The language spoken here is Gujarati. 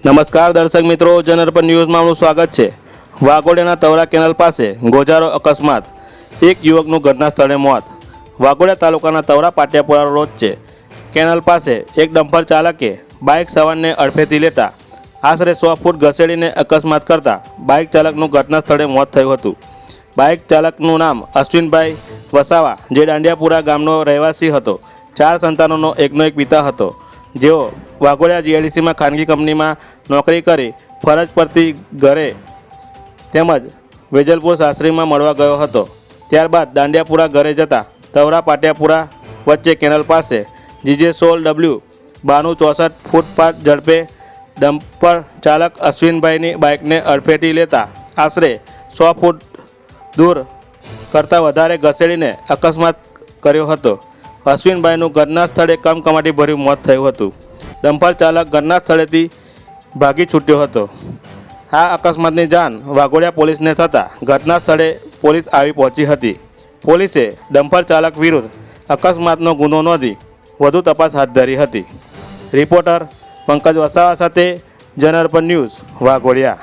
નમસ્કાર દર્શક મિત્રો, જનરપન ન્યૂઝમાં આપનું સ્વાગત છે। વાઘોડિયાના તવરા કેનાલ પાસે ગોજારો અકસ્માત, એક યુવકનું ઘટના સ્થળે મોત। વાઘોડિયા તાલુકાના તવરા પાટિયાપુરા રોડ છે કેનાલ પાસે એક ડમ્પર ચાલકે બાઇક સવારને અડફેથી લેતા આશરે 100 ફૂટ ઘસેડીને અકસ્માત કરતા બાઇક ચાલકનું ઘટના સ્થળે મોત થયું હતું। બાઇક ચાલકનું નામ અશ્વિનભાઈ વસાવા, જે દાંડિયાપુરા ગામનો રહેવાસી હતો। 4 સંતાનોનો એકનો એક પિતા હતો, જેઓ વાઘોડિયા જીઆઈડીસીમાં ખાનગી કંપનીમાં નોકરી કરી ફરજ પરથી ઘરે તેમજ વેજલપુર સાસરીમાં મળવા ગયો હતો। ત્યારબાદ દાંડિયાપુરા ઘરે જતા તવરા પાટિયાપુરા વચ્ચે કેનાલ પાસે GJ16W 9264 ફૂટપાથ ઝડપે ડમ્પર ચાલક અશ્વિનભાઈની બાઇકને અડફેટી લેતા આશરે 100 ફૂટ દૂર કરતાં વધારે ઘસેડીને અકસ્માત કર્યો હતો। અશ્વિનભાઈનું ઘટના સ્થળે કમકમાટી ભર્યું મોત થયું હતું। ડમ્પર ચાલક ઘટના સ્થળેથી ભાગી છૂટ્યો હતો। આ અકસ્માતની જાણ વાઘોડિયા પોલીસને થતાં ઘટના સ્થળે પોલીસ આવી પહોંચી હતી। પોલીસે ડમ્પર ચાલક વિરુદ્ધ અકસ્માતનો ગુનો નોંધી વધુ તપાસ હાથ ધરી હતી। રિપોર્ટર પંકજ વસાવા સાથે જનરપન ન્યૂઝ, વાઘોડિયા।